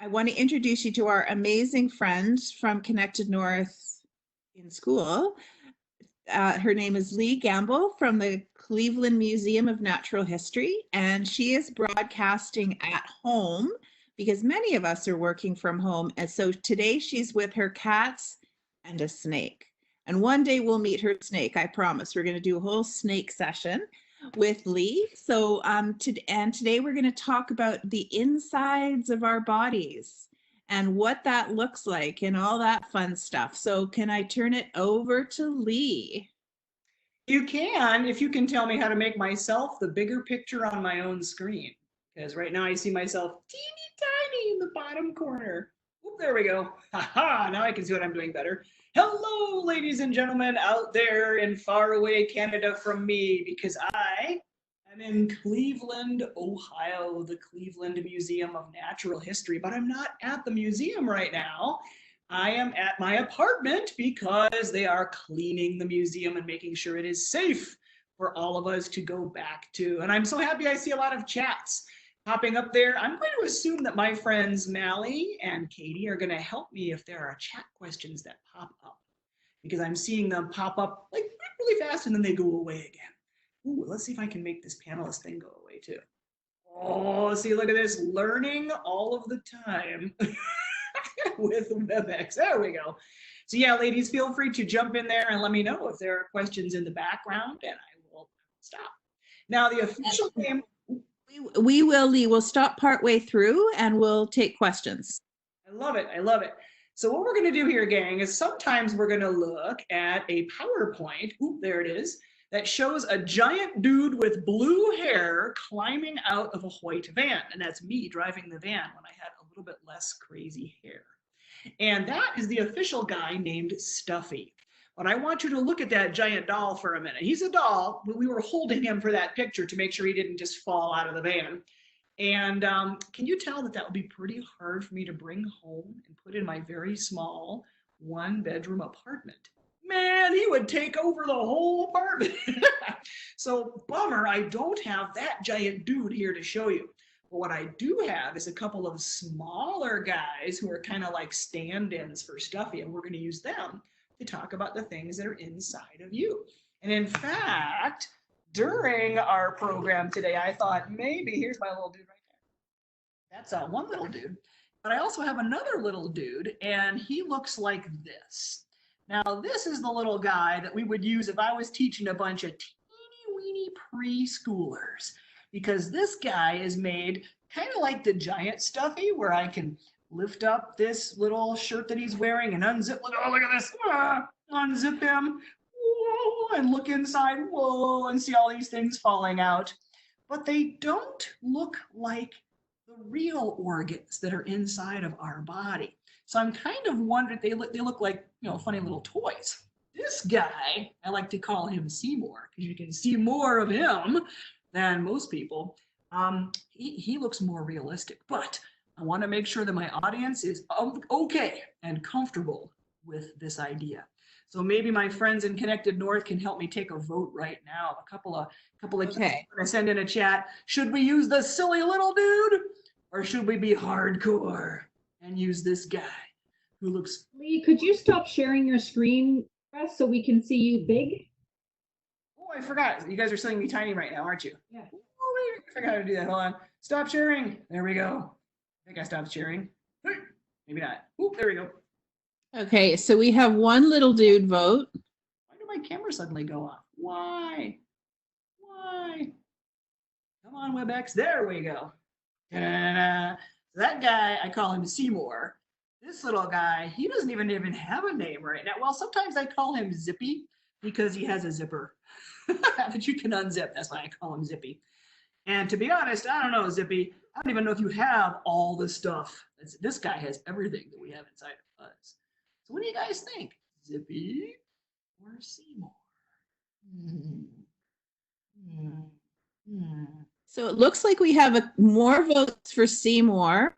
I want to introduce you to our amazing friend from Connected North in school. Her name is Lee Gamble from the Cleveland Museum of Natural History, and she is broadcasting at home because many of us are working from home. And so today she's with her cats and a snake. And one day we'll meet her snake, I promise. We're going to do a whole snake session with Lee. So today we're going to talk about the insides of our bodies and what that looks like and all that fun stuff. So can I turn it over to Lee? You can, if you can tell me how to make myself the bigger picture on my own screen. Because right now I see myself teeny tiny in the bottom corner. Oop, there we go. Haha, now I can see what I'm doing better. Hello, ladies and gentlemen out there in faraway Canada from me, because I am in Cleveland, Ohio, the Cleveland Museum of Natural History, but I'm not at the museum right now. I am at my apartment because they are cleaning the museum and making sure it is safe for all of us to go back to. And I'm so happy I see a lot of chats popping up there. I'm going to assume that my friends Mally and Katie are going to help me if there are chat questions that pop up, because I'm seeing them pop up like really fast and then they go away again. Ooh, let's see if I can make this panelist thing go away too. Oh, see, look at this, learning all of the time with WebEx. There we go. So yeah, ladies, feel free to jump in there and let me know if there are questions in the background, and I will stop. Now, the official name. We will, Lee. We'll stop partway through and we'll take questions. I love it. I love it. So what we're going to do here, gang, is sometimes we're going to look at a PowerPoint. Ooh, there it is. That shows a giant dude with blue hair climbing out of a white van. And that's me driving the van when I had a little bit less crazy hair. And that is the official guy named Stuffy. But I want you to look at that giant doll for a minute. He's a doll, but we were holding him for that picture to make sure he didn't just fall out of the van. And can you tell that that would be pretty hard for me to bring home and put in my very small one-bedroom apartment? Man, he would take over the whole apartment. So bummer, I don't have that giant dude here to show you. But what I do have is a couple of smaller guys who are kind of like stand-ins for Stuffy, and we're going to use them to talk about the things that are inside of you. And in fact, during our program today, I thought maybe, here's my little dude right there. That's one little dude. But I also have another little dude, and he looks like this. Now, this is the little guy that we would use if I was teaching a bunch of teeny weeny preschoolers, because this guy is made kind of like the giant Stuffy, where I can lift up this little shirt that he's wearing and unzip. Oh, look at this. Unzip him. Whoa, and look inside. Whoa, and see all these things falling out. But they don't look like the real organs that are inside of our body. So I'm kind of wondering, they look like, you know, funny little toys. This guy, I like to call him Seymour, because you can see more of him than most people. He looks more realistic, but I want to make sure that my audience is okay and comfortable with this idea. So maybe my friends in Connected North can help me take a vote right now. A couple of Okay. I send in a chat. Should we use the silly little dude, or should we be hardcore and use this guy who looks? Lee, could you stop sharing your screen for us so we can see you big? Oh, I forgot. You guys are seeing me tiny right now, aren't you? Yeah. Oh, I forgot how to do that. Hold on. Stop sharing. There we go. I think I stopped sharing. Maybe not. Oop, there we go. Okay, so we have one little dude vote. Why did my camera suddenly go off? Why? Come on, WebEx. There we go. Da-da-da-da. That guy, I call him Seymour. This little guy, he doesn't even have a name right now. Well, sometimes I call him Zippy because he has a zipper that you can unzip. That's why I call him Zippy. And to be honest, I don't know, Zippy. I don't even know if you have all the stuff. This guy has everything that we have inside of us. So what do you guys think? Zippy or Seymour? So it looks like we have more votes for Seymour,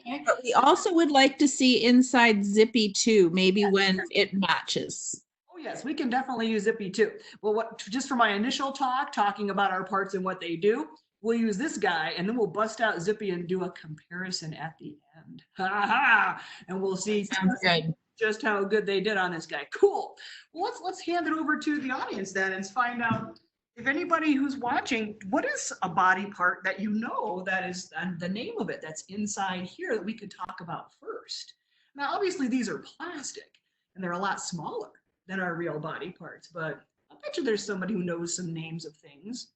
Okay. but we also would like to see inside Zippy too, maybe when it matches. Oh yes, we can definitely use Zippy too. Well, just for my initial talking about our parts and what they do, we'll use this guy, and then we'll bust out Zippy and do a comparison at the end. end. Ha ha! And we'll see Sounds good. just how good they did on this guy. Cool. Well, let's hand it over to the audience then and find out if anybody who's watching, what is a body part that you know that is the name of it that's inside here that we could talk about first? Now, obviously, these are plastic and they're a lot smaller than our real body parts, but I bet you there's somebody who knows some names of things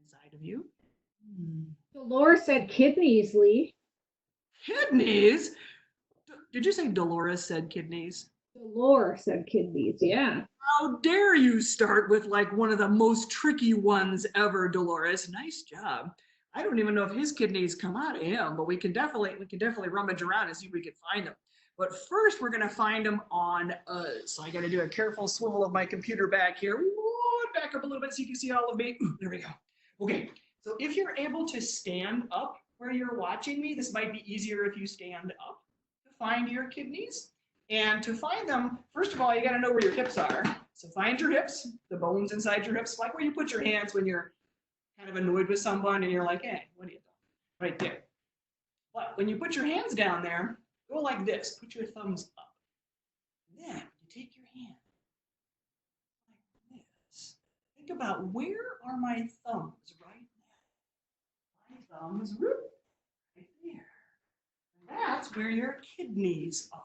inside of you. Dolores said kidneys, Lee. Kidneys? Did you say Dolores said kidneys? Dolores said kidneys, yeah. How dare you start with like one of the most tricky ones ever, Dolores? Nice job. I don't even know if his kidneys come out of him, but we can definitely rummage around and see if we can find them. But first, we're gonna find them on us. So I got to do a careful swivel of my computer back here. Whoa, back up a little bit so you can see all of me. Ooh, there we go. Okay, so if you're able to stand up where you're watching me, this might be easier if you stand up to find your kidneys. And to find them, first of all, you got to know where your hips are. So find your hips, the bones inside your hips, like where you put your hands when you're kind of annoyed with someone and you're like, hey, what are you doing? Right there. But when you put your hands down there, go like this. Put your thumbs up. Then you take your hand like this. Think about, where are my thumbs right now? My thumbs right there. And that's where your kidneys are.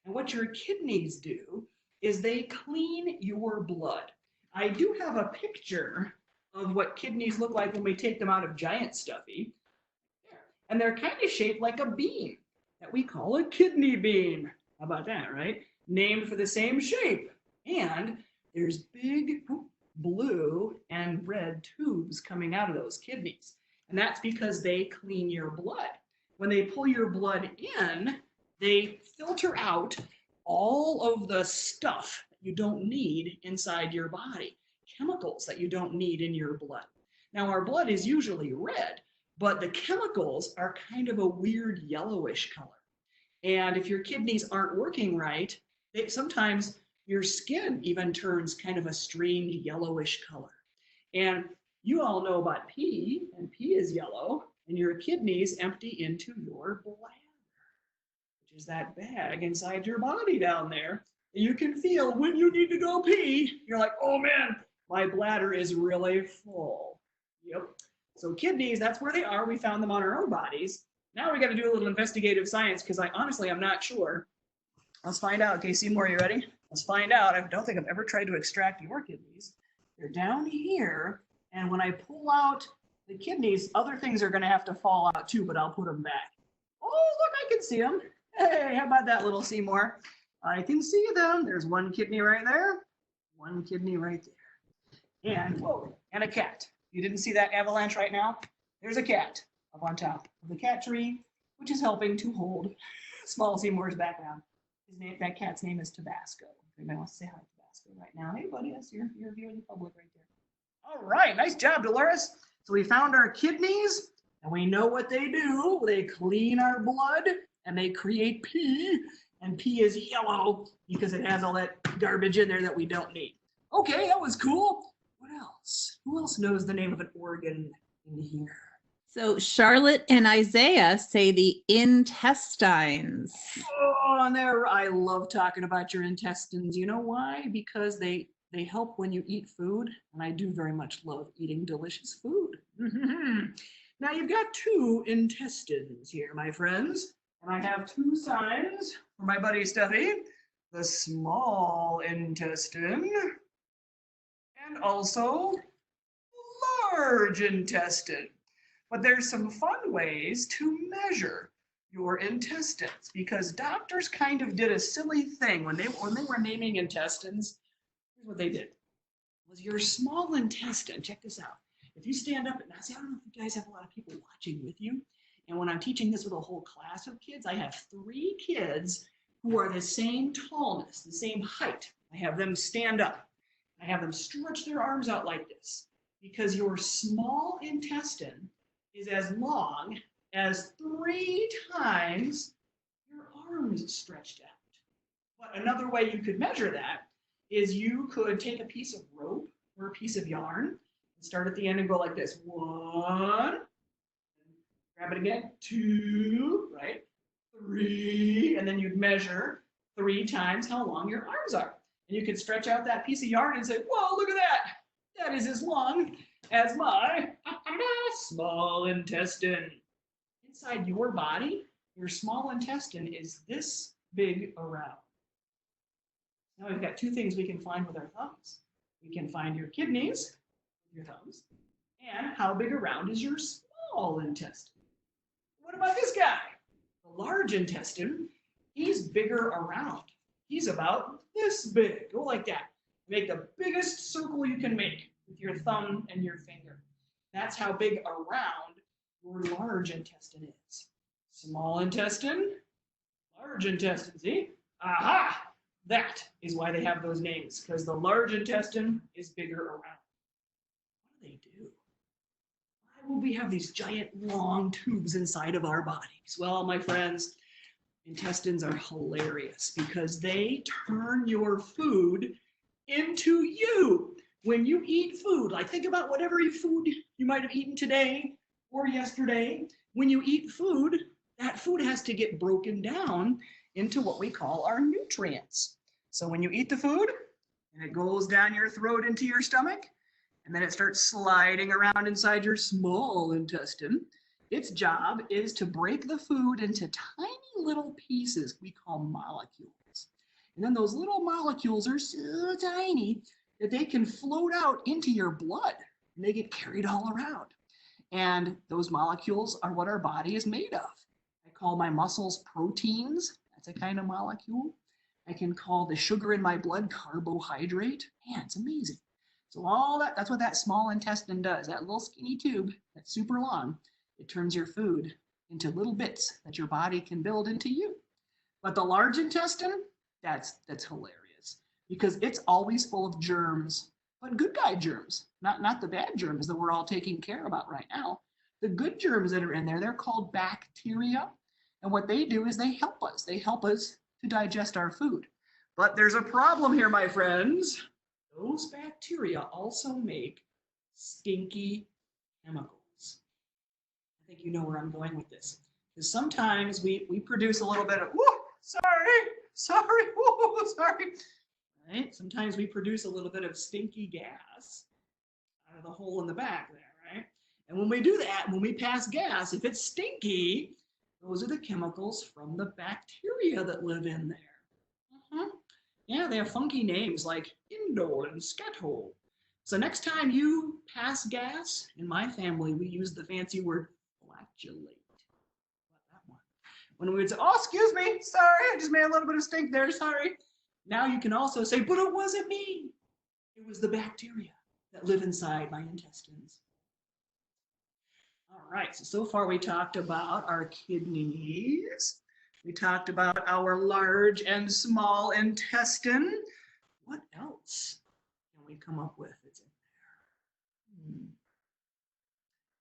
And what your kidneys do is they clean your blood. I do have a picture of what kidneys look like when we take them out of giant Stuffee. And they're kind of shaped like a bean that we call a kidney bean. How about that, right? Named for the same shape. And there's big blue and red tubes coming out of those kidneys. And that's because they clean your blood. When they pull your blood in, they filter out all of the stuff that you don't need inside your body, chemicals that you don't need in your blood. Now, our blood is usually red, but the chemicals are kind of a weird yellowish color. And if your kidneys aren't working right, sometimes your skin even turns kind of a strange yellowish color. And you all know about pee, and pee is yellow, and your kidneys empty into your bladder, is that bag inside your body down there. You can feel when you need to go pee. You're like, oh man, my bladder is really full. Yep. So kidneys, that's where they are. We found them on our own bodies. Now we got to do a little investigative science because I'm not sure. Let's find out. Okay, Seymour, you ready? Let's find out. I don't think I've ever tried to extract your kidneys. They're down here. And when I pull out the kidneys, other things are going to have to fall out too, but I'll put them back. Oh, look, I can see them. Hey, how about that, little Seymour? I can see them. There's one kidney right there, one kidney right there. And, whoa, and a cat. You didn't see that avalanche right now? There's a cat up on top of the cat tree, which is helping to hold small Seymour's background. That cat's name is Tabasco. Anybody wants to say hi to Tabasco right now? Hey, buddy, that's your view of the public right there. All right, nice job, Dolores. So we found our kidneys, and we know what they do. They clean our blood, and they create pee, and pee is yellow because it has all that garbage in there that we don't need. Okay, that was cool. What else? Who else knows the name of an organ in here? So Charlotte and Isaiah say the intestines. Oh, and there, I love talking about your intestines. You know why? Because they help when you eat food, and I do very much love eating delicious food. Now you've got two intestines here, my friends. And I have two signs for my buddy Stuffee. The small intestine and also the large intestine. But there's some fun ways to measure your intestines because doctors kind of did a silly thing when they were naming intestines. Here's what they did. Was your small intestine, check this out. If you stand up, and I don't know if you guys have a lot of people watching with you. And when I'm teaching this with a whole class of kids, I have 3 kids who are the same tallness, the same height. I have them stand up. I have them stretch their arms out like this because your small intestine is as long as 3 times your arms stretched out. But another way you could measure that is you could take a piece of rope or a piece of yarn and start at the end and go like this. 1, grab it again, 2, right? 3, and then you'd measure 3 times how long your arms are. And you could stretch out that piece of yarn and say, whoa, look at that. That is as long as my small intestine. Inside your body, your small intestine is this big around. Now we've got 2 things we can find with our thumbs. We can find your kidneys with your thumbs, and how big around is your small intestine. What about this guy? The large intestine, he's bigger around. He's about this big. Go like that. Make the biggest circle you can make with your thumb and your finger. That's how big around your large intestine is. Small intestine, large intestine. See? Aha! That is why they have those names, because the large intestine is bigger around. What do they do? Why will we have these giant long tubes inside of our bodies? Well, my friends, intestines are hilarious because they turn your food into you. When you eat food, like think about whatever food you might have eaten today or yesterday. When you eat food, that food has to get broken down into what we call our nutrients. So when you eat the food, and it goes down your throat into your stomach, and then it starts sliding around inside your small intestine, its job is to break the food into tiny little pieces we call molecules. And then those little molecules are so tiny that they can float out into your blood, and they get carried all around. And those molecules are what our body is made of. I call my muscles proteins. That's a kind of molecule. I can call the sugar in my blood carbohydrate. Man, it's amazing. So all that's what that small intestine does. That little skinny tube that's super long, it turns your food into little bits that your body can build into you. But the large intestine, that's hilarious because it's always full of germs, but good guy germs, not the bad germs that we're all taking care about right now. The good germs that are in there, they're called bacteria. And what they do is they help us. They help us to digest our food. But there's a problem here, my friends. Those bacteria also make stinky chemicals. I think you know where I'm going with this. Because sometimes we produce a little bit of, sorry, right? Sometimes we produce a little bit of stinky gas out of the hole in the back there, right? And when we do that, when we pass gas, if it's stinky, those are the chemicals from the bacteria that live in there. Yeah, they have funky names like indole and scatol. So next time you pass gas, in my family, we use the fancy word flatulate. That one. When we would say, oh, excuse me, sorry, I just made a little bit of stink there, sorry. Now you can also say, but it wasn't me. It was the bacteria that live inside my intestines. All right, so far we talked about our kidneys. We talked about our large and small intestine. What else can we come up with that's in there?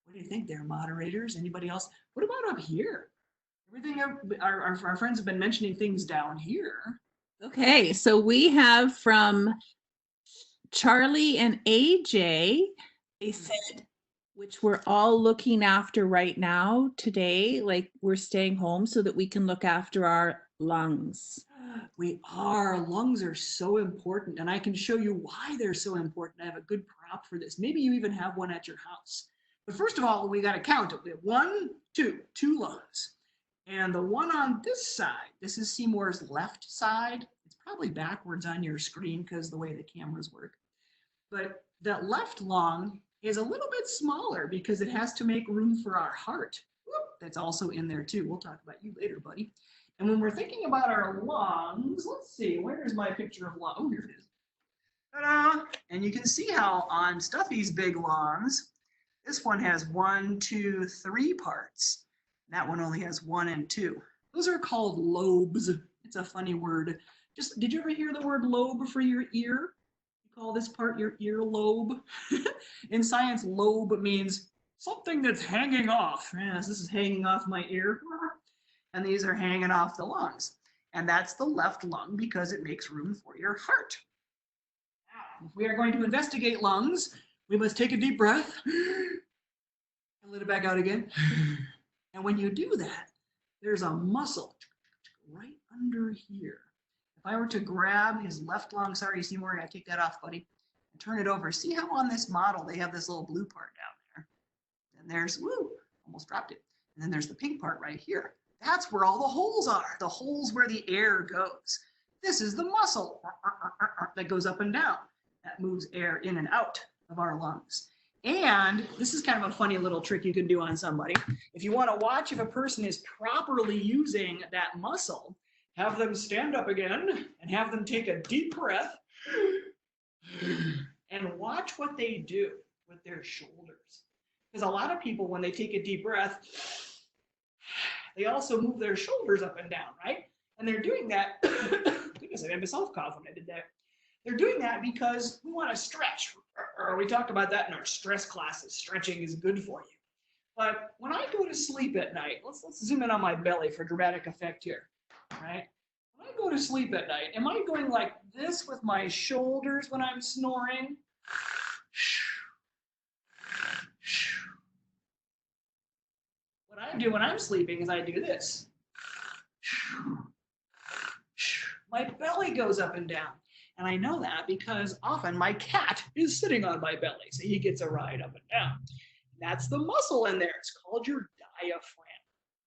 What do you think there, moderators? Anybody else? What about up here? Everything, our friends have been mentioning things down here. Okay, so we have from Charlie and AJ, they said, which we're all looking after right now today, like we're staying home so that we can look after our lungs. We are. Lungs are so important, and I can show you why they're so important. I have a good prop for this. Maybe you even have one at your house. But first of all, we got to count it. We have 1, 2 lungs. And the one on this side, this is Seymour's left side. It's probably backwards on your screen because the way the cameras work. But that left lung is a little bit smaller because it has to make room for our heart. That's also in there too. We'll talk about you later, buddy. And when we're thinking about our lungs, let's see, where's my picture of lung? Oh, here it is. Ta-da! And you can see how on Stuffy's big lungs, this one has 1, 2, 3 parts. That one only has 1 and 2. Those are called lobes. It's a funny word. Did you ever hear the word lobe for your ear? Call this part your earlobe. In science, lobe means something that's hanging off. Yes, this is hanging off my ear. And these are hanging off the lungs. And that's the left lung because it makes room for your heart. Now, if we are going to investigate lungs, we must take a deep breath and let it back out again. And when you do that, there's a muscle right under here. If I were to grab his left lung, sorry, Seymour, I gotta take that off, buddy, and turn it over. See how on this model they have this little blue part down there? And there's, woo, almost dropped it. And then there's the pink part right here. That's where all the holes are, the holes where the air goes. This is the muscle that goes up and down. That moves air in and out of our lungs. And this is kind of a funny little trick you can do on somebody. If you want to watch if a person is properly using that muscle, have them stand up again and have them take a deep breath and watch what they do with their shoulders. Because a lot of people, when they take a deep breath, they also move their shoulders up and down, right? And they're doing that, goodness, I made myself cough when I did that. They're doing that because we want to stretch, or we talk about that in our stress classes. Stretching is good for you. But when I go to sleep at night, let's zoom in on my belly for dramatic effect here, right? When I go to sleep at night, am I going like this with my shoulders when I'm snoring? What I do when I'm sleeping is I do this. My belly goes up and down. And I know that because often my cat is sitting on my belly, so he gets a ride up and down. That's the muscle in there. It's called your diaphragm.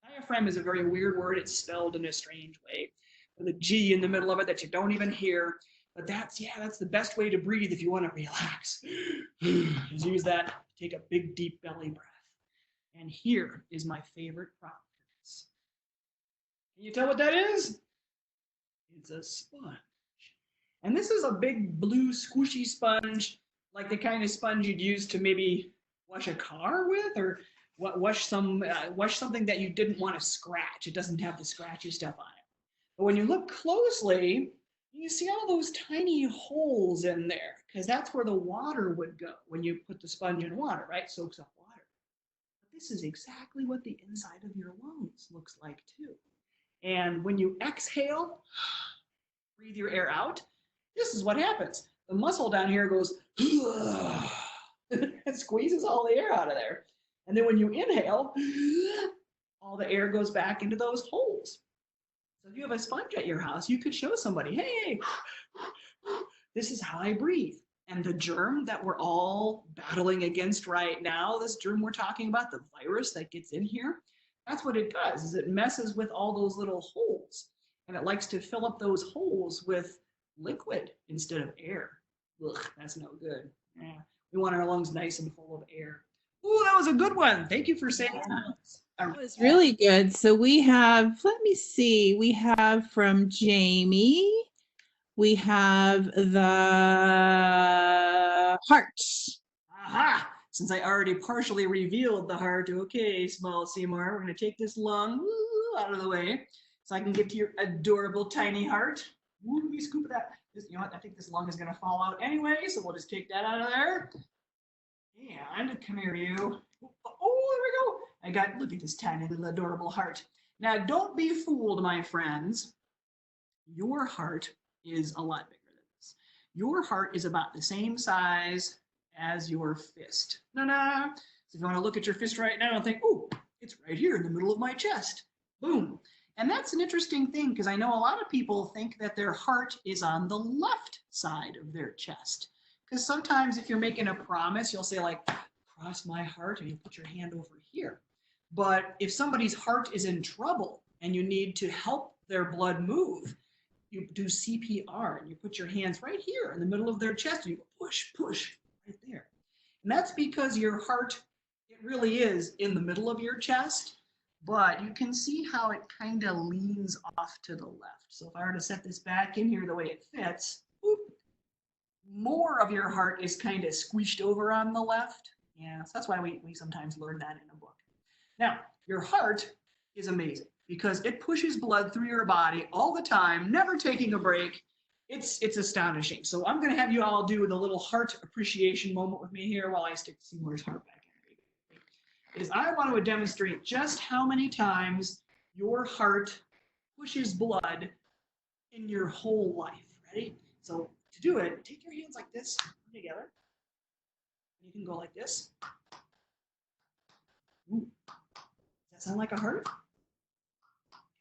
Diaphragm is a very weird word. It's spelled in a strange way, with a G in the middle of it that you don't even hear. But that's the best way to breathe if you want to relax. Is use that, take a big, deep belly breath. And here is my favorite prop for this. Can you tell what that is? It's a sponge. And this is a big blue squishy sponge, like the kind of sponge you'd use to maybe wash a car with, or wash something that you didn't want to scratch. It doesn't have the scratchy stuff on it. But when you look closely, you see all those tiny holes in there, because that's where the water would go when you put the sponge in water, right? Soaks up water. But this is exactly what the inside of your lungs looks like too. And when you exhale, breathe your air out, this is what happens. The muscle down here goes, and squeezes all the air out of there. And then when you inhale, all the air goes back into those holes. So if you have a sponge at your house, you could show somebody, hey, this is how I breathe. And the germ that we're all battling against right now, this germ we're talking about, the virus that gets in here, that's what it does, is it messes with all those little holes. And it likes to fill up those holes with liquid instead of air. Ugh, that's no good. Yeah. We want our lungs nice and full of air. Ooh, that was a good one. Thank you for saying that. That was really good. So we have, let me see, we have from Jamie, we have the heart. Aha! Since I already partially revealed the heart, okay, small Seymour, we're going to take this lung out of the way so I can get to your adorable tiny heart. Ooh, let me scoop that. You know what? I think this lung is going to fall out anyway, so we'll just take that out of there. And come here, you. Oh, there we go. Look at this tiny little adorable heart. Now, don't be fooled, my friends. Your heart is a lot bigger than this. Your heart is about the same size as your fist. So if you want to look at your fist right now and think, oh, it's right here in the middle of my chest. Boom. And that's an interesting thing, because I know a lot of people think that their heart is on the left side of their chest. Because sometimes if you're making a promise, you'll say like, cross my heart, and you put your hand over here. But if somebody's heart is in trouble and you need to help their blood move, you do CPR and you put your hands right here in the middle of their chest and you go push, push right there. And that's because your heart, it really is in the middle of your chest, but you can see how it kind of leans off to the left. So if I were to set this back in here the way it fits, whoop, more of your heart is kind of squished over on the left. Yeah, so that's why we sometimes learn that in a book. Now, your heart is amazing because it pushes blood through your body all the time, never taking a break. It's astonishing. So I'm going to have you all do the little heart appreciation moment with me here while I stick Seymour's heart back in. Is I want to demonstrate just how many times your heart pushes blood in your whole life. Ready? So to do it, take your hands like this together. You can go like this. Ooh. Does that sound like a heart?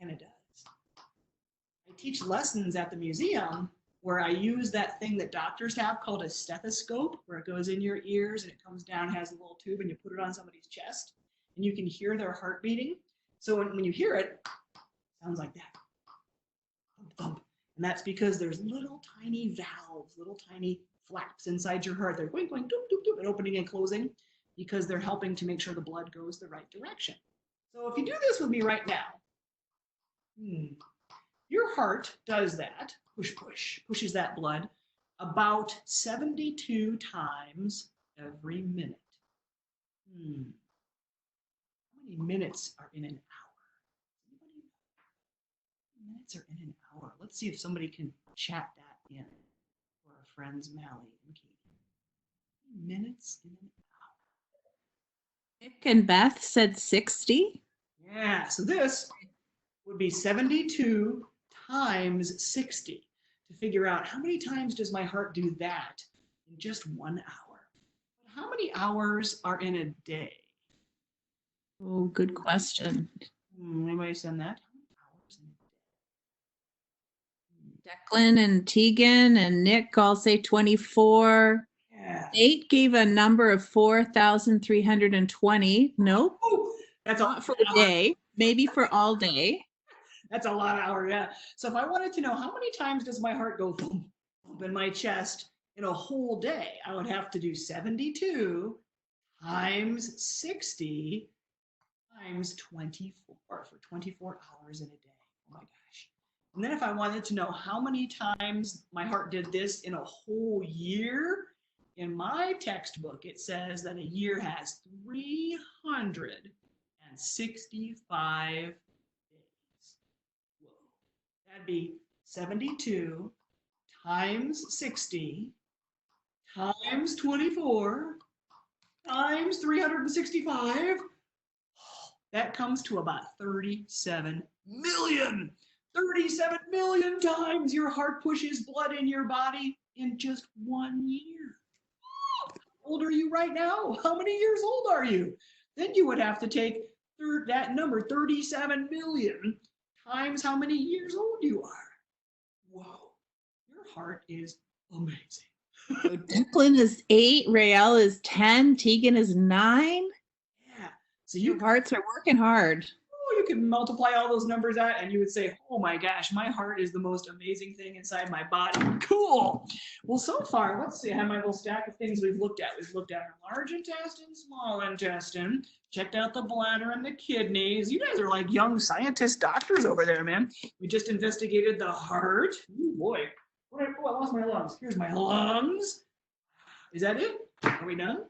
And it does. teach lessons at the museum where I use that thing that doctors have called a stethoscope, where it goes in your ears and it comes down, has a little tube, and you put it on somebody's chest, and you can hear their heart beating. So when you hear it, it sounds like that. Thump, thump. And that's because there's little tiny valves, little tiny flaps inside your heart. They're going, doop, doop, doop, and opening and closing because they're helping to make sure the blood goes the right direction. So if you do this with me right now, your heart does that, pushes that blood about 72 times every minute. How many minutes are in an hour? Minutes are in an hour. Let's see if somebody can chat that in for our friends Mally and Katie. Minutes in an hour. Nick and Beth said 60. Yeah, so this would be 72 times 60 to figure out how many times does my heart do that in just 1 hour. How many hours are in a day? Oh, good question. Anybody send that? Declan and Tegan and Nick all say 24. Yeah. Nate gave a number of 4,320. Nope. Oh, that's Not for the day. Maybe for all day. That's a lot of hours, yeah. So if I wanted to know how many times does my heart go thump, thump in my chest in a whole day, I would have to do 72 times 60 times 24 for 24 hours in a day. Oh my gosh. And then if I wanted to know how many times my heart did this in a whole year, in my textbook, it says that a year has 365 days. Whoa. That'd be 72 times 60 times 24 times 365. That comes to about 37 million. 37 million times your heart pushes blood in your body in just 1 year. How old are you right now? How many years old are you? Then you would have to take that number, 37 million, times how many years old you are. Whoa, your heart is amazing. So Declan is 8, Rael is 10, Tegan is 9. Yeah, so Your hearts are working hard. you can multiply all those numbers out and you would say, oh my gosh, my heart is the most amazing thing inside my body. Cool. Well, so far, let's see, I have my little stack of things we've looked at. We've looked at our large intestine, small intestine, checked out the bladder and the kidneys. You guys are like young scientist doctors over there, man. We just investigated the heart. Oh boy. Oh, I lost my lungs. Here's my lungs. Is that it? Are we done?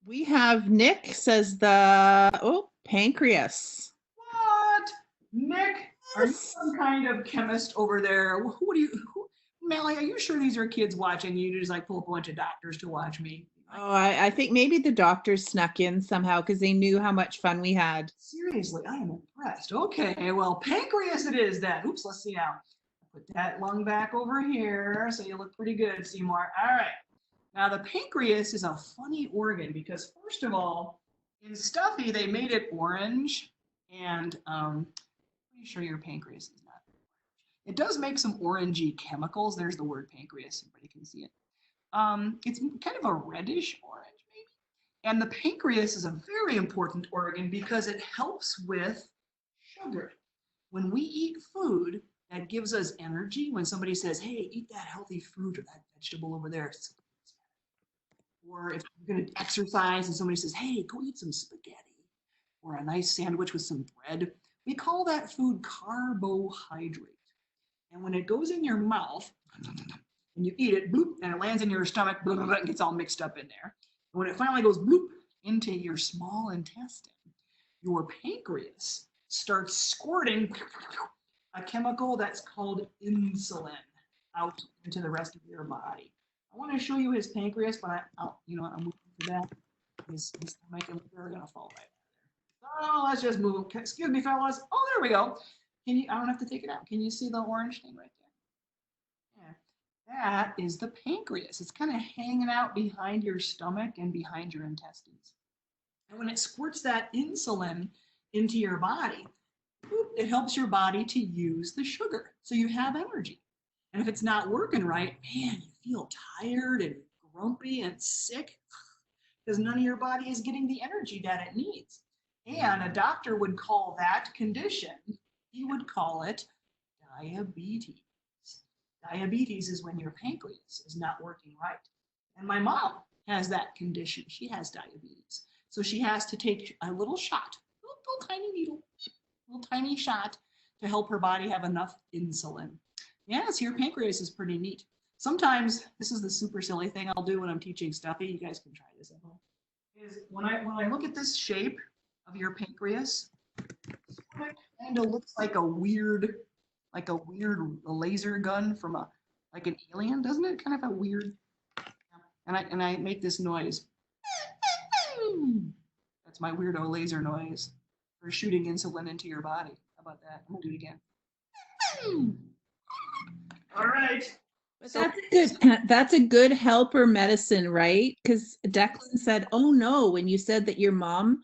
We have Nick says the pancreas. What? Nick, are you some kind of chemist over there? Melly, are you sure these are kids watching you? Just like pull up a bunch of doctors to watch me? Oh, I think maybe the doctors snuck in somehow because they knew how much fun we had. Seriously, I am impressed. Okay, well, pancreas it is then. Oops, let's see now. Put that lung back over here so you look pretty good, Seymour. All right. Now, the pancreas is a funny organ because, first of all, in Stuffee, they made it orange. And I'm pretty sure your pancreas is not. It does make some orangey chemicals. There's the word pancreas. Everybody can see it. It's kind of a reddish orange, maybe. And the pancreas is a very important organ because it helps with sugar. When we eat food, that gives us energy. When somebody says, hey, eat that healthy fruit or that vegetable over there. Or if you're going to exercise and somebody says, hey, go eat some spaghetti or a nice sandwich with some bread, we call that food carbohydrate. And when it goes in your mouth and you eat it, bloop, and it lands in your stomach, blah, blah, blah, and gets all mixed up in there. And when it finally goes bloop into your small intestine, your pancreas starts squirting a chemical that's called insulin out into the rest of your body. I want to show you his pancreas, but I'll move to that. His stomach and liver are going to fall right there. Oh, let's just move. Excuse me, fellas. Oh, there we go. I don't have to take it out. Can you see the orange thing right there? Yeah. That is the pancreas. It's kind of hanging out behind your stomach and behind your intestines. And when it squirts that insulin into your body, it helps your body to use the sugar so you have energy. And if it's not working right, man, you feel tired and grumpy and sick because none of your body is getting the energy that it needs. And a doctor would call that condition, he would call it diabetes. Diabetes is when your pancreas is not working right. And my mom has that condition. She has diabetes. So she has to take a little shot, a little tiny needle, a little tiny shot to help her body have enough insulin. Yeah, so your pancreas is pretty neat. Sometimes, this is the super silly thing I'll do when I'm teaching Stuffy. You guys can try this at home. Is when I look at this shape of your pancreas, it kind of looks like a weird laser gun from like an alien, doesn't it? Kind of a weird. And I make this noise. That's my weirdo laser noise for shooting insulin into your body. How about that? I'm gonna do it again. All right. But that's a good helper medicine, right? Because Declan said, "Oh no," when you said that your mom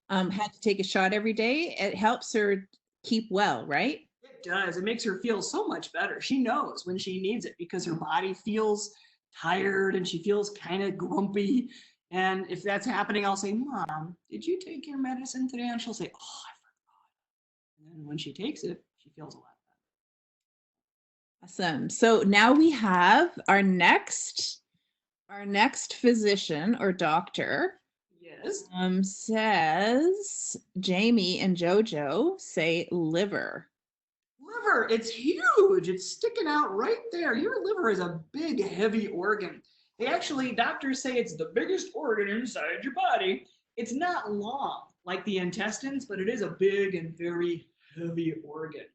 had to take a shot every day, it helps her keep well, right? It does. It makes her feel so much better. She knows when she needs it because her body feels tired and she feels kind of grumpy. And if that's happening, I'll say, "Mom, did you take your medicine today?" And she'll say, "Oh, I forgot." And then when she takes it, she feels a lot better. Awesome. So now we have our next physician or doctor. Yes. Says Jamie and Jojo say liver. Liver, it's huge. It's sticking out right there. Your liver is a big, heavy organ. Doctors say it's the biggest organ inside your body. It's not long like the intestines, but it is a big and very heavy organ.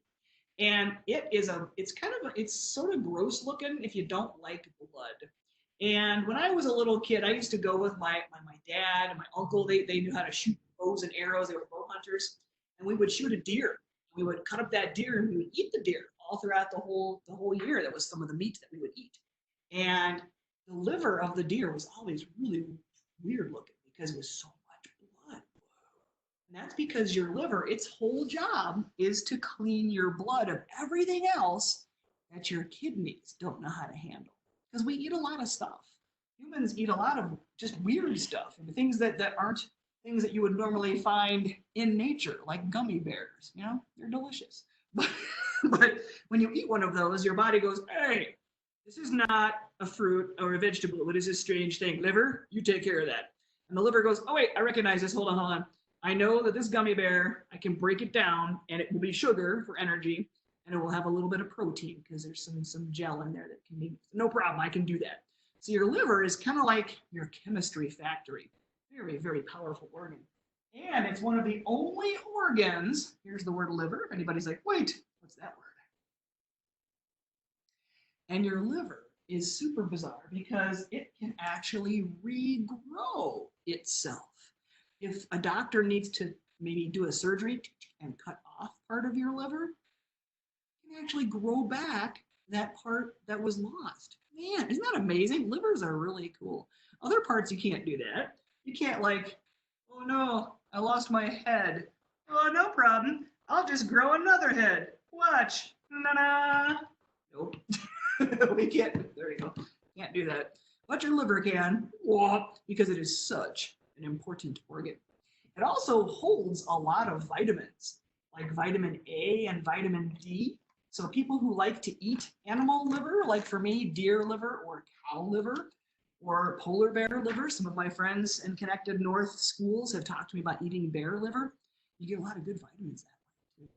And it's sort of gross looking if you don't like blood. And when I was a little kid, I used to go with my dad and my uncle. They knew how to shoot bows and arrows. They were bow hunters. And we would shoot a deer. We would cut up that deer and we would eat the deer all throughout the whole year. That was some of the meat that we would eat. And the liver of the deer was always really weird looking because it was so much blood. And that's because your liver, its whole job is to clean your blood of everything else that your kidneys don't know how to handle. Because we eat a lot of stuff. Humans eat a lot of just weird stuff and things that aren't things that you would normally find in nature, like gummy bears. You know, they're delicious. But when you eat one of those, your body goes, "Hey, this is not a fruit or a vegetable. It is a strange thing. Liver, you take care of that." And the liver goes, "Oh wait, I recognize this. Hold on. I know that this gummy bear, I can break it down and it will be sugar for energy and it will have a little bit of protein because there's some gel in there that can be, no problem, I can do that." So your liver is kind of like your chemistry factory. Very, very powerful organ. And it's one of the only organs, here's the word liver, if anybody's like, "Wait, what's that word?" And your liver is super bizarre because it can actually regrow itself. If a doctor needs to maybe do a surgery and cut off part of your liver, it can actually grow back that part that was lost. Man, isn't that amazing? Livers are really cool. Other parts, you can't do that. You can't like, "Oh no, I lost my head." "Oh, no problem. I'll just grow another head. Watch. Na-na." Nope. We can't. There you go. Can't do that. But your liver can, because it is such an important organ. It also holds a lot of vitamins, like vitamin A and vitamin D. So people who like to eat animal liver, like for me, deer liver or cow liver or polar bear liver. Some of my friends in Connected North schools have talked to me about eating bear liver. You get a lot of good vitamins that way too.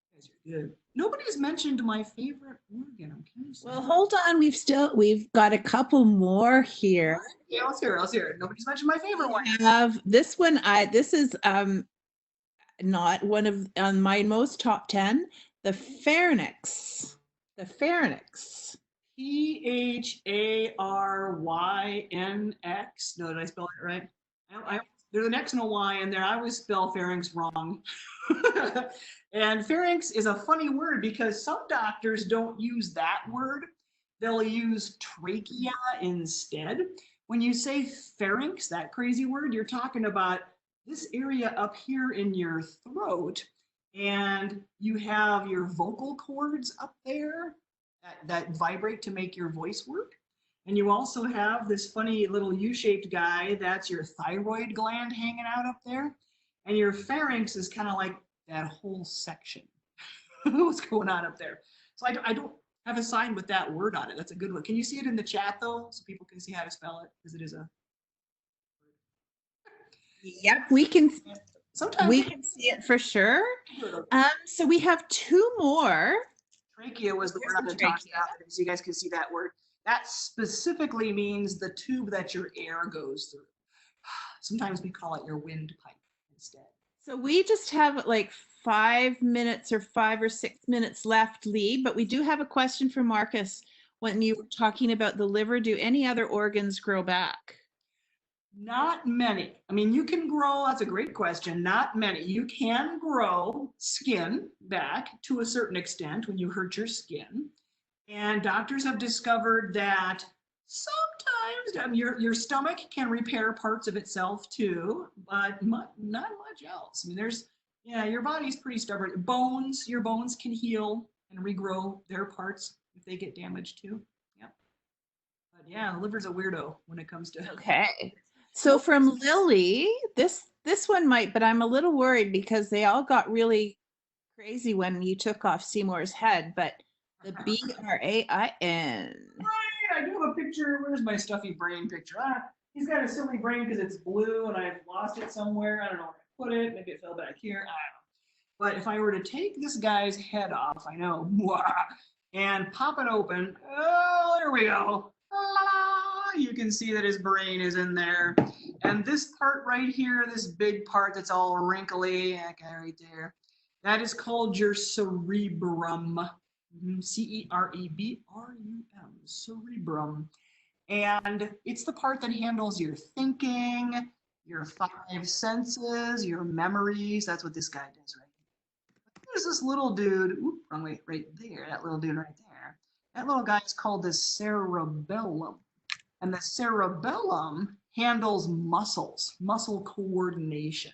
You guys are good. Nobody's mentioned my favorite organ. I'm curious. Well, hold on. We've got a couple more here. Yeah, let's hear it. Nobody's mentioned my favorite one. We have this one. This is not one of on my most top 10. The pharynx. The pharynx. Pharynx. No, did I spell it right? There's an X and a Y in there. I always spell pharynx wrong. And pharynx is a funny word because some doctors don't use that word. They'll use trachea instead. When you say pharynx, that crazy word, you're talking about this area up here in your throat, and you have your vocal cords up there that vibrate to make your voice work. And you also have this funny little U-shaped guy, that's your thyroid gland hanging out up there. And your pharynx is kind of like that whole section. What's going on up there? So I don't have a sign with that word on it. That's a good one. Can you see it in the chat though, so people can see how to spell it? Because it is a. Yep, we can Sometimes see it for sure. So we have two more. Trachea was the word I'm going to talk about, so you guys can see that word. That specifically means the tube that your air goes through. Sometimes we call it your windpipe instead. So we just have like 5 minutes or 5 or 6 minutes left, Lee, but we do have a question for Marcus. When you were talking about the liver, do any other organs grow back? Not many. I mean, you can grow, that's a great question. Not many. You can grow skin back to a certain extent when you hurt your skin. And doctors have discovered that sometimes your stomach can repair parts of itself too, but not much else. I mean, your body's pretty stubborn. Your bones can heal and regrow their parts if they get damaged too. Yep. But yeah, the liver's a weirdo when it comes to. Okay. So from Lily, this one might, but I'm a little worried because they all got really crazy when you took off Seymour's head, but the BRAIN. Right, I do have a picture. Where's my stuffy brain picture? He's got a silly brain because it's blue and I've lost it somewhere. I don't know where I put it. Maybe it fell back here. I don't know. But if I were to take this guy's head off, I know, and pop it open, oh, there we go. You can see that his brain is in there. And this part right here, this big part that's all wrinkly, right there, that is called your cerebrum. cerebrum, cerebrum. And it's the part that handles your thinking, your 5 senses, your memories. That's what this guy does right here. There's this little dude, wrong way, right there, that little dude right there. That little guy is called the cerebellum. And the cerebellum handles muscles, muscle coordination.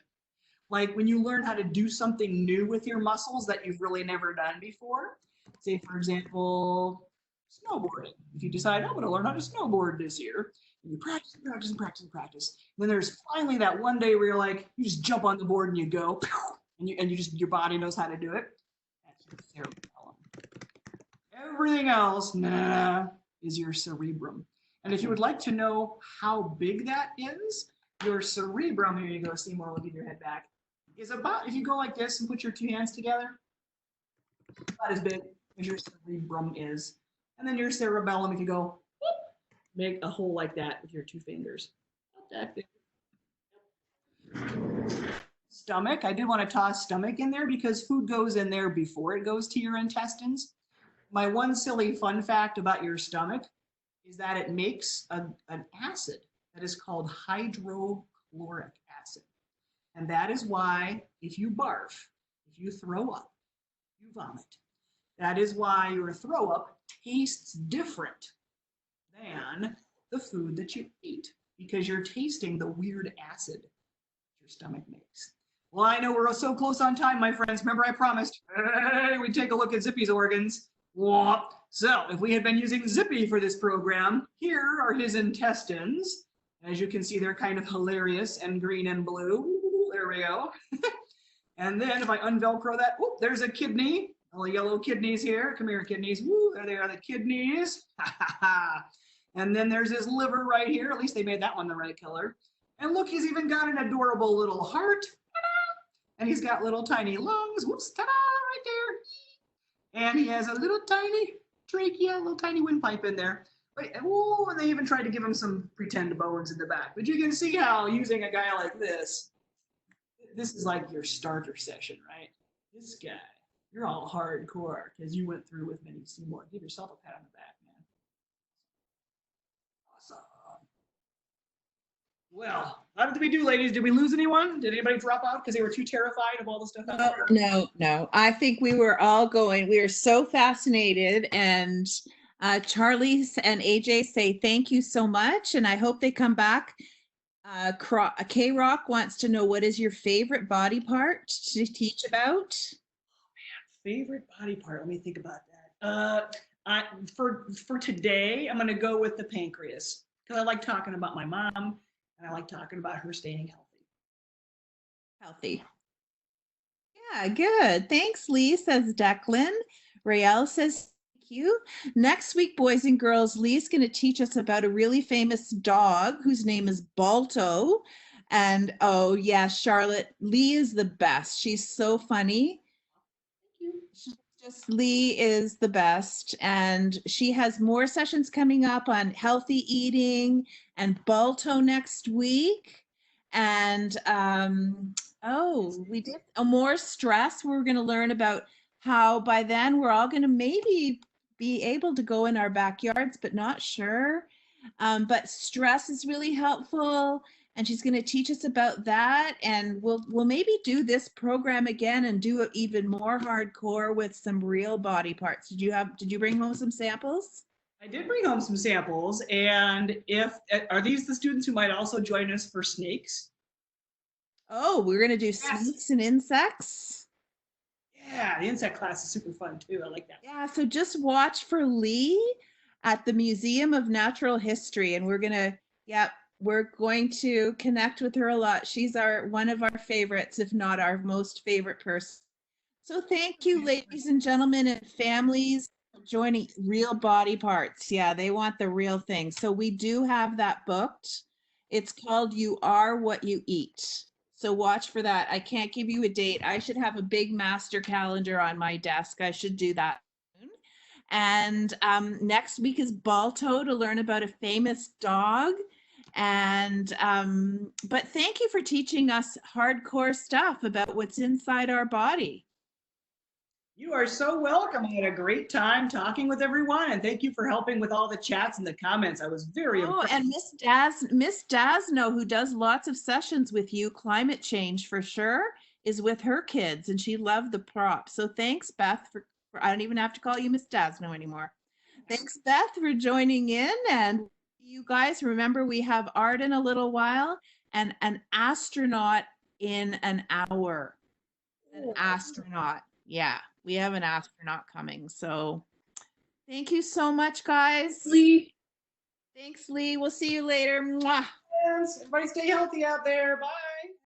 Like when you learn how to do something new with your muscles that you've really never done before. Say, for example, snowboarding. If you decide, I'm going to learn how to snowboard this year, and you practice and practice and practice and practice. Then there's finally that one day where you're like, you just jump on the board and you go, and your body knows how to do it. That's your cerebellum. Everything else, is your cerebrum. And if you would like to know how big that is, your cerebrum, here you go, Seymour, will give your head back, is about, if you go like this and put your 2 hands together, about as big as your cerebrum is. And then your cerebellum, if you go, make a hole like that with your 2 fingers. Not that big. Stomach, I did want to toss stomach in there because food goes in there before it goes to your intestines. My one silly fun fact about your stomach is that it makes an acid that is called hydrochloric acid. And that is why if you barf, if you throw up, you vomit. That is why your throw up tastes different than the food that you eat, because you're tasting the weird acid your stomach makes. Well, I know we're so close on time, my friends. Remember I promised we'd take a look at Zippy's organs. So if we had been using Zippy for this program, here are his intestines. As you can see, they're kind of hilarious and green and blue. There we go. And then if I unvelcro that, there's a kidney. All the yellow kidneys here. Come here, kidneys. Woo, there they are, the kidneys. And then there's his liver right here. At least they made that one the right color. And look, he's even got an adorable little heart. Ta-da! And he's got little tiny lungs. Whoops, ta-da, right there. And he has a little tiny trachea, a little tiny windpipe in there. And they even tried to give him some pretend bones in the back. But you can see how using a guy like this is like your starter session, right? This guy, you're all hardcore because you went through with Minnie Seymour. Give yourself a pat on the back, man. Awesome. Well, how did we do, ladies? Did we lose anyone? Did anybody drop out because they were too terrified of all the stuff? No. I think we were all going. We were so fascinated, and Charlie and AJ say thank you so much, and I hope they come back K-Rock wants to know, what is your favorite body part to teach about? Favorite body part? Let me think about that. For today, I'm going to go with the pancreas because I like talking about my mom and I like talking about her staying healthy. Healthy. Yeah, good. Thanks, Lee, says Declan. Rael says, thank you. Next week, boys and girls, Lee's going to teach us about a really famous dog whose name is Balto. And oh, yeah, Charlotte, Lee is the best. She's so funny. Just Lee is the best, and she has more sessions coming up on healthy eating and Balto next week. And oh, we did more stress. We're going to learn about how by then we're all going to maybe be able to go in our backyards, but not sure. But stress is really helpful, and she's going to teach us about that, and we'll maybe do this program again and do it even more hardcore with some real body parts. Did you bring home some samples? I did bring home some samples, and are these the students who might also join us for snakes? Oh, we're going to do snakes and insects. Yeah, the insect class is super fun too. I like that. Yeah, so just watch for Lee at the Museum of Natural History, and we're going to connect with her a lot. She's one of our favorites, if not our most favorite person. So thank you, ladies and gentlemen and families, for joining Real Body Parts. Yeah, they want the real thing. So we do have that booked. It's called You Are What You Eat. So watch for that. I can't give you a date. I should have a big master calendar on my desk. I should do that soon. And next week is Balto, to learn about a famous dog. And but thank you for teaching us hardcore stuff about what's inside our body. You are so welcome. I had a great time talking with everyone, and thank you for helping with all the chats and the comments. I was very impressed. And Miss Dasno, who does lots of sessions with you, climate change for sure, is with her kids, and she loved the props. So thanks, Beth, for I don't even have to call you Miss Dasno anymore. Thanks, Beth, for joining in. And you guys, remember, we have art in a little while and an astronaut in an hour. An astronaut. Yeah, we have an astronaut coming. So thank you so much, guys. Lee. Thanks, Lee. We'll see you later. Mwah. Everybody stay healthy out there. Bye.